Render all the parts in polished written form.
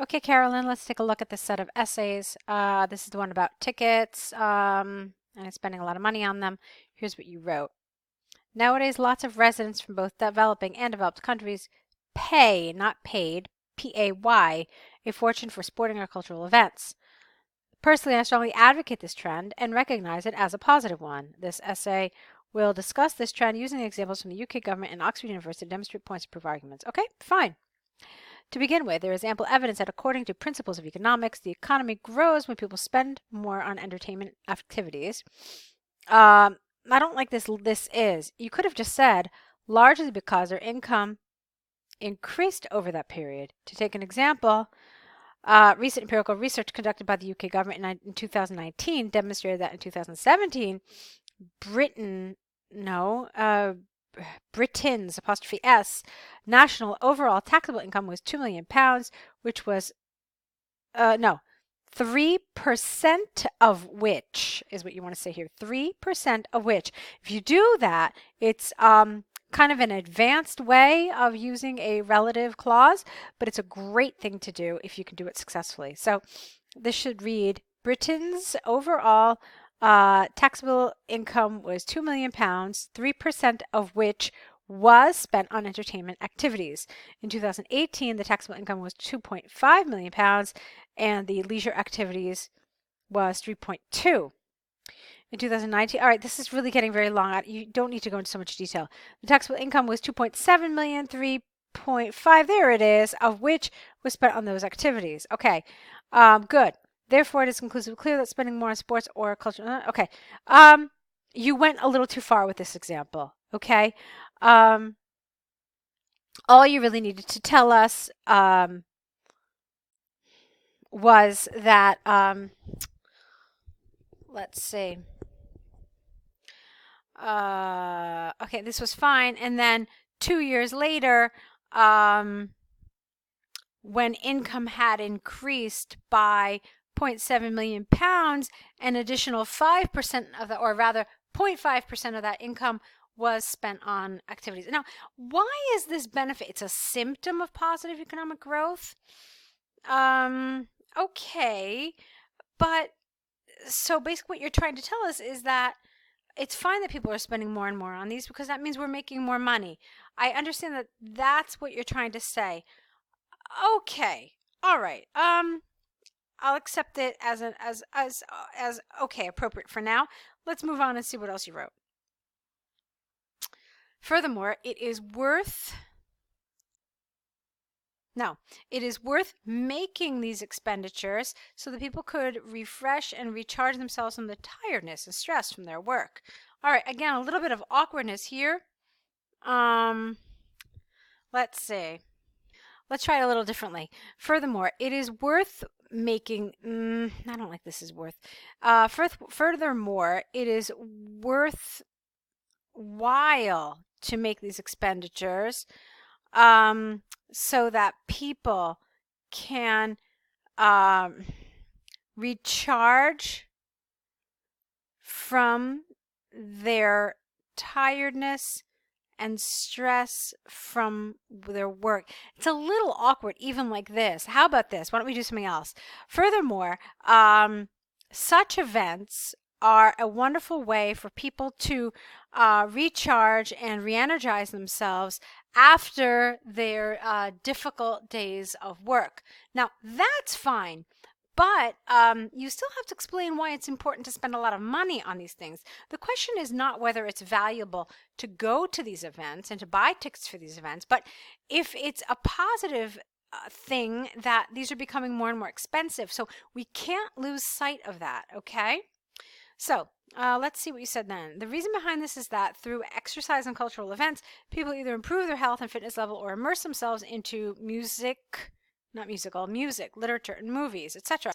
Okay, Carolyn, let's take a look at this set of essays. This is the one about tickets, and spending a lot of money on them. Here's what you wrote. Nowadays, lots of residents from both developing and developed countries pay, not paid, P-A-Y, a fortune for sporting or cultural events. Personally, I strongly advocate this trend and recognize it as a positive one. This essay will discuss this trend using examples from the UK government and Oxford University to demonstrate points and prove arguments. Okay, fine. To begin with, there is ample evidence that according to principles of economics, the economy grows when people spend more on entertainment activities. I don't like this. This is. You could have just said largely because their income increased over that period. To take an example, recent empirical research conducted by the UK government in 2019 demonstrated that in 2017, Britain, no, Britain's apostrophe S national overall taxable income was £2 million, which was no 3% of which is what you want to say here. 3% of which, if you do that, it's kind of an advanced way of using a relative clause, but it's a great thing to do if you can do it successfully. So this should read Britain's overall taxable income was £2 million, 3% of which was spent on entertainment activities. In 2018, the taxable income was £2.5 million, and the leisure activities was 3.2. In 2019, all right, this is really getting very long. You don't need to go into so much detail. The taxable income was 2.7 million, 3.5, there it is, of which was spent on those activities. Okay, good. Therefore, it is conclusively clear that spending more on sports or culture. Okay. You went a little too far with this example. Okay. All you really needed to tell us was that, let's see. Okay, this was fine. And then 2 years later, when income had increased by 0.7 million pounds, an additional 5% of that, or rather 0.5% of that income was spent on activities. Now, why is this benefit? It's a symptom of positive economic growth. Okay, but so basically what you're trying to tell us is that it's fine that people are spending more and more on these because that means we're making more money. I understand that that's what you're trying to say. Okay. All right. I'll accept it as as okay, appropriate for now. Let's move on and see what else you wrote. Furthermore, it is worth making these expenditures so that people could refresh and recharge themselves from the tiredness and stress from their work. All right, again, a little bit of awkwardness here. Let's see. Let's try it a little differently. Furthermore, it is worth making, I don't like this is worth. Furthermore, it is worthwhile to make these expenditures so that people can recharge from their tiredness and stress from their work. It's a little awkward even like this. How about this? Why don't we do something else? Furthermore, such events are a wonderful way for people to recharge and re-energize themselves after their difficult days of work. Now, that's fine. But you still have to explain why it's important to spend a lot of money on these things. The question is not whether it's valuable to go to these events and to buy tickets for these events, but if it's a positive thing that these are becoming more and more expensive. So we can't lose sight of that, okay? So let's see what you said then. The reason behind this is that through exercise and cultural events, people either improve their health and fitness level or immerse themselves into music, literature, and movies, etc.,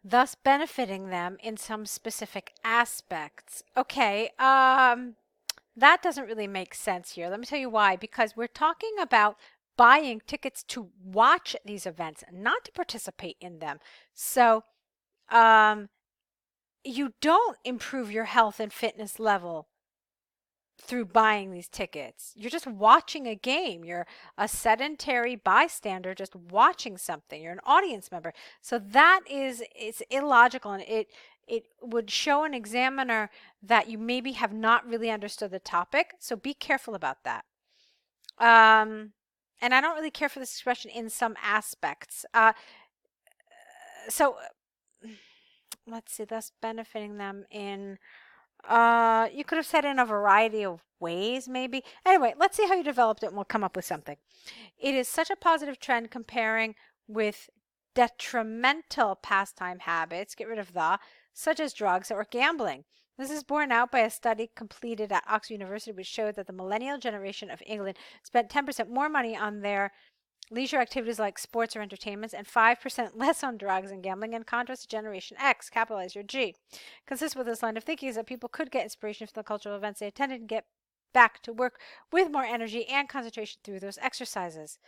thus benefiting them in some specific aspects. Okay, that doesn't really make sense here. Let me tell you why. Because we're talking about buying tickets to watch these events, not to participate in them. So, you don't improve your health and fitness level through buying these tickets. You're just watching a game. You're a sedentary bystander just watching something. You're an audience member. So that is, it's illogical, and it would show an examiner that you maybe have not really understood the topic. So be careful about that. And I don't really care for this expression in some aspects. So let's see, thus benefiting them in, you could have said in a variety of ways, maybe. Anyway, let's see how you developed it and we'll come up with something. It is such a positive trend comparing with detrimental pastime habits, get rid of the, such as drugs or gambling. This is borne out by a study completed at Oxford University, which showed that the millennial generation of England spent 10% more money on their leisure activities like sports or entertainments, and 5% less on drugs and gambling, in contrast to Generation X, capitalize your G. Consistent with this line of thinking is that people could get inspiration from the cultural events they attended and get back to work with more energy and concentration through those exercises.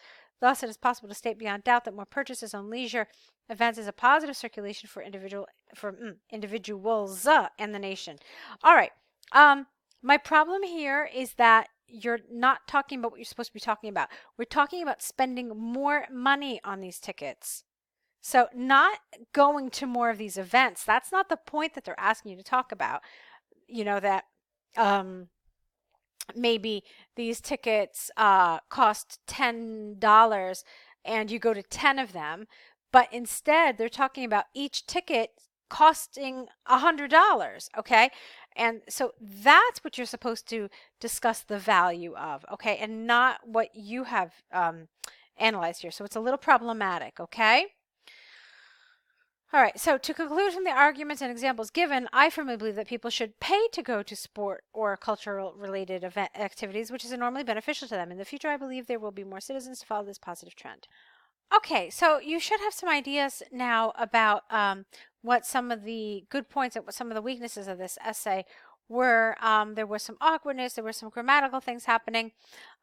Thus, it is possible to state beyond doubt that more purchases on leisure events is a positive circulation for individuals and the nation. All right. My problem here is that you're not talking about what you're supposed to be talking about. We're talking about spending more money on these tickets. So not going to more of these events. That's not the point that they're asking you to talk about. You know, that maybe these tickets cost $10 and you go to 10 of them, but instead they're talking about each ticket costing $100, okay? And so that's what you're supposed to discuss the value of, okay? And not what you have analyzed here. So it's a little problematic, okay? All right, so to conclude from the arguments and examples given, I firmly believe that people should pay to go to sport or cultural related event activities, which is enormously beneficial to them. In the future, I believe there will be more citizens to follow this positive trend. Okay, so you should have some ideas now about what some of the good points and what some of the weaknesses of this essay were. There was some awkwardness, there were some grammatical things happening,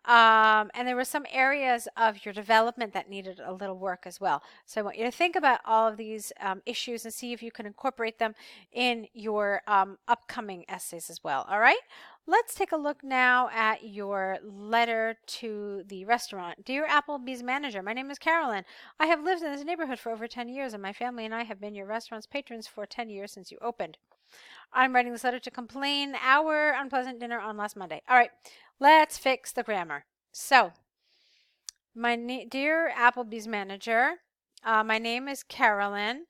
and there were some areas of your development that needed a little work as well. So I want you to think about all of these issues and see if you can incorporate them in your upcoming essays as well. All right? Let's take a look now at your letter to the restaurant. Dear Applebee's manager, my name is Carolyn. I have lived in this neighborhood for over 10 years, and my family and I have been your restaurant's patrons for 10 years since you opened. I'm writing this letter to complain our unpleasant dinner on last Monday. All right, let's fix the grammar. So, dear Applebee's manager, my name is Carolyn.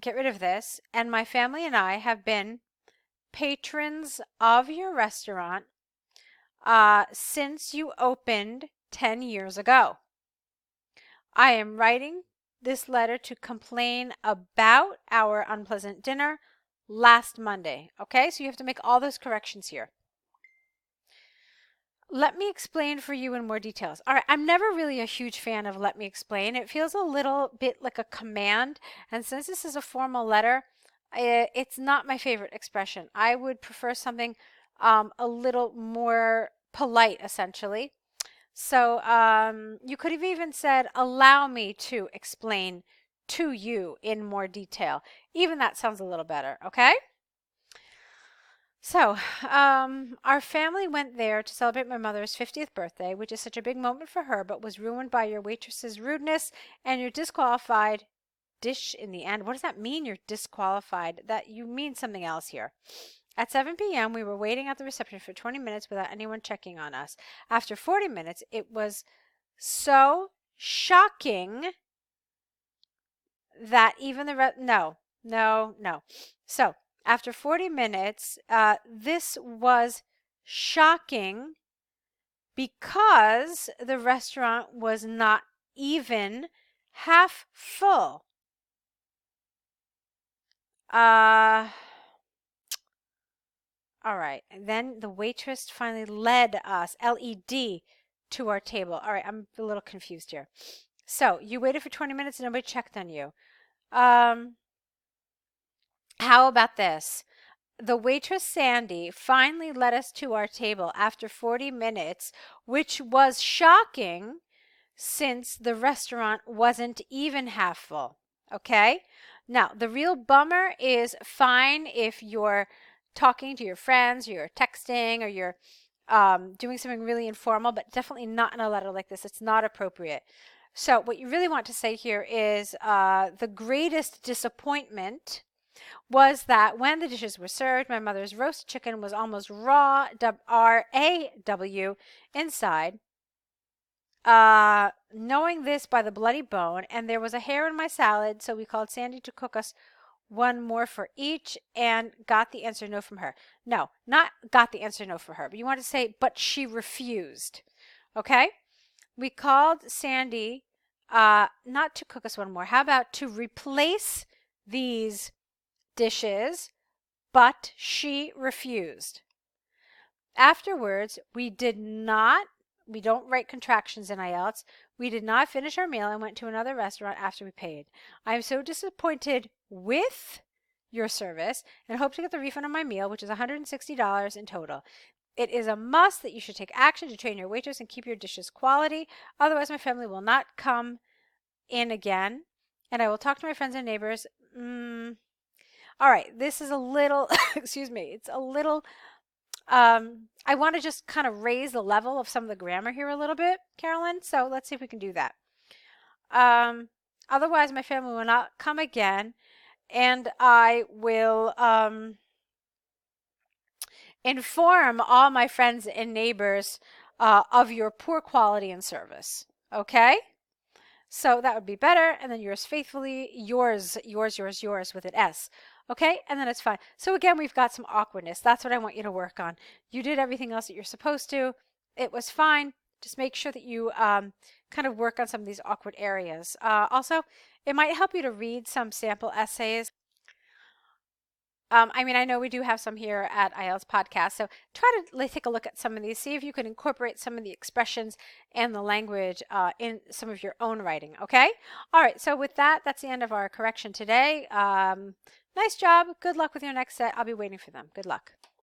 Get rid of this. And my family and I have been patrons of your restaurant since you opened 10 years ago. I am writing this letter to complain about our unpleasant dinner last Monday. Okay, so you have to make all those corrections here. Let me explain for you in more details. All right, I'm never really a huge fan of let me explain. It feels a little bit like a command, and since this is a formal letter, it's not my favorite expression. I would prefer something a little more polite, essentially. So you could have even said, allow me to explain to you in more detail. Even that sounds a little better, okay? So, our family went there to celebrate my mother's 50th birthday, which is such a big moment for her, but was ruined by your waitress's rudeness and your disqualified dish in the end. What does that mean, you're disqualified? That you mean something else here. At 7 p.m., we were waiting at the reception for 20 minutes without anyone checking on us. After 40 minutes, it was so shocking that even the no. So, after 40 minutes, this was shocking because the restaurant was not even half full. All right, and then the waitress finally led us, LED, to our table. All right, I'm a little confused here. So, you waited for 20 minutes and nobody checked on you. How about this? The waitress Sandy finally led us to our table after 40 minutes, which was shocking since the restaurant wasn't even half full. Okay? Now, the real bummer is fine if you're talking to your friends, or you're texting, or you're doing something really informal, but definitely not in a letter like this. It's not appropriate. So what you really want to say here is the greatest disappointment was that when the dishes were served, my mother's roast chicken was almost raw, R-A-W, inside. Knowing this by the bloody bone, and there was a hair in my salad, so we called Sandy to cook us one more for each and got the answer no from her. No, not got the answer no for her, but you want to say, but she refused. Okay? We called Sandy not to cook us one more. How about to replace these dishes, but she refused. Afterwards, we don't write contractions in IELTS. We did not finish our meal and went to another restaurant after we paid. I am so disappointed with your service and hope to get the refund on my meal, which is $160 in total. It is a must that you should take action to train your waitress and keep your dishes quality. Otherwise, my family will not come in again, and I will talk to my friends and neighbors. All right, this is a little, excuse me, it's a little, I want to just kind of raise the level of some of the grammar here a little bit, Carolyn. So let's see if we can do that. Otherwise, my family will not come again, and I will inform all my friends and neighbors of your poor quality and service. Okay? So that would be better. And then yours faithfully, yours with an S. Okay? And then it's fine. So again, we've got some awkwardness. That's what I want you to work on. You did everything else that you're supposed to. It was fine. Just make sure that you kind of work on some of these awkward areas. Also, it might help you to read some sample essays. I mean, I know we do have some here at IELTS Podcast, so try to take a look at some of these, see if you can incorporate some of the expressions and the language in some of your own writing, okay? All right, so with that, that's the end of our correction today. Nice job. Good luck with your next set. I'll be waiting for them. Good luck.